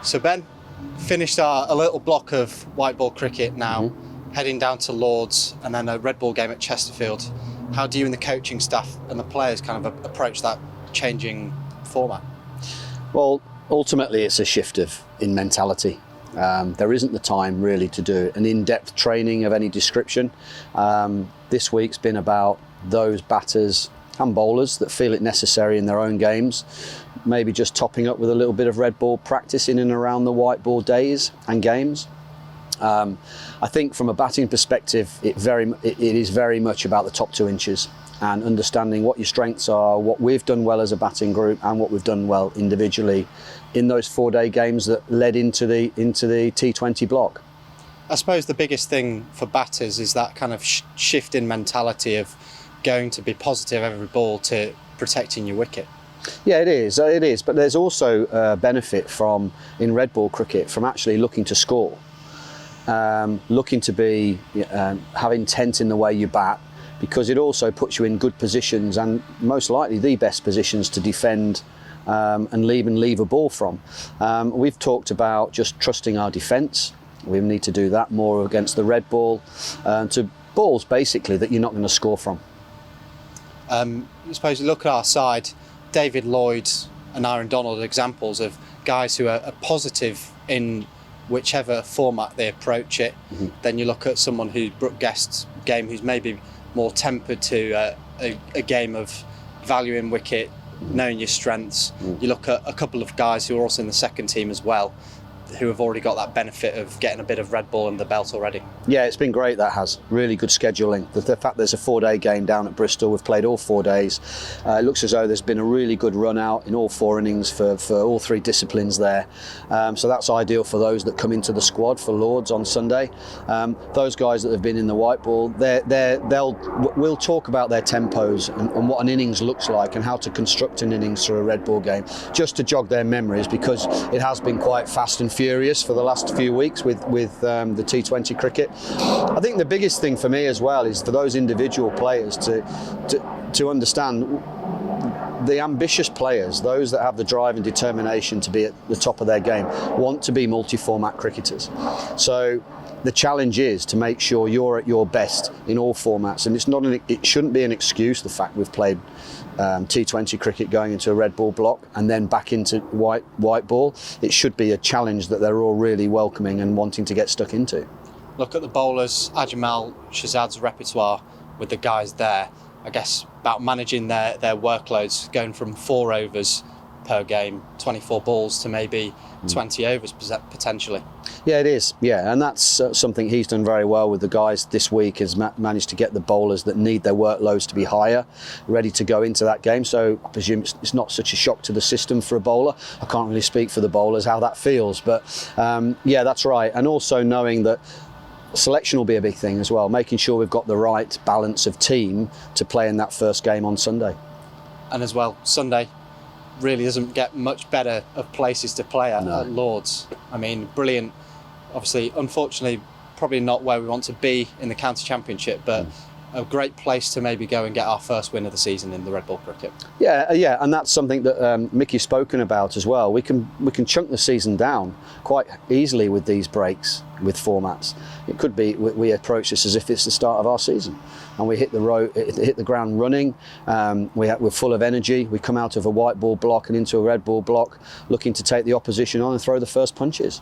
So Ben, finished a little block of white ball cricket now, heading down to Lords and then a red ball game at Chesterfield. How do you and the coaching staff and the players kind of approach that changing format? Well, ultimately it's a shift in mentality. There isn't the time really to do an in-depth training of any description. This week's been about those batters and bowlers that feel it necessary in their own games, maybe just topping up with a little bit of red ball practice in and around the white ball days and games. I think from a batting perspective, it is very much about the top 2 inches and understanding what your strengths are, what we've done well as a batting group and what we've done well individually in those 4-day games that led into the T20 block. I suppose the biggest thing for batters is that kind of shift in mentality of going to be positive every ball to protecting your wicket. Yeah, it is, but there's also a benefit in red ball cricket from actually looking to score, looking to be have intent in the way you bat, because it also puts you in good positions and most likely the best positions to defend and leave a ball from. We've talked about just trusting our defence. We need to do that more against the red ball, to balls basically that you're not going to score from. I suppose you look at our side, David Lloyd and Aaron Donald are examples of guys who are positive in whichever format they approach it. Then you look at someone who Brooke Guest's game, who's maybe more tempered to a game of valuing wicket, knowing your strengths. You look at a couple of guys who are also in the second team as well, who have already got that benefit of getting a bit of red ball under the belt already. Yeah, it's been great. That has really good scheduling. The fact there's a 4-day game down at Bristol, we've played all 4 days. It looks as though there's been a really good run out in all 4 innings for all 3 disciplines there. So that's ideal for those that come into the squad for Lords on Sunday. Those guys that have been in the white ball, we'll talk about their tempos and what an innings looks like and how to construct an innings through a red ball game, just to jog their memories, because it has been quite fast and furious for the last few weeks with the T20 cricket. I think the biggest thing for me as well is for those individual players to understand, the ambitious players, those that have the drive and determination to be at the top of their game, want to be multi-format cricketers. So the challenge is to make sure you're at your best in all formats, and it shouldn't be an excuse, the fact we've played T20 cricket going into a red ball block and then back into white ball. It should be a challenge that they're all really welcoming and wanting to get stuck into. Look at the bowlers, Ajmal, Shahzad's repertoire with the guys there. I guess about managing their workloads, going from 4 overs per game, 24 balls to maybe 20 overs potentially. Yeah, it is. Yeah, and that's something he's done very well with the guys this week, has managed to get the bowlers that need their workloads to be higher, ready to go into that game. So I presume it's not such a shock to the system for a bowler. I can't really speak for the bowlers how that feels, but yeah, that's right. And also knowing that selection will be a big thing as well, making sure we've got the right balance of team to play in that first game on Sunday. And as well, Sunday really doesn't get much better of places to play at Lords. I mean, brilliant. Obviously, unfortunately, probably not where we want to be in the county championship, but a great place to maybe go and get our first win of the season in the red ball cricket. Yeah, and that's something that Mickey's spoken about as well. We can chunk the season down quite easily with these breaks, with formats. It could be we approach this as if it's the start of our season, and we hit the ground running. We're full of energy. We come out of a white ball block and into a red ball block, looking to take the opposition on and throw the first punches.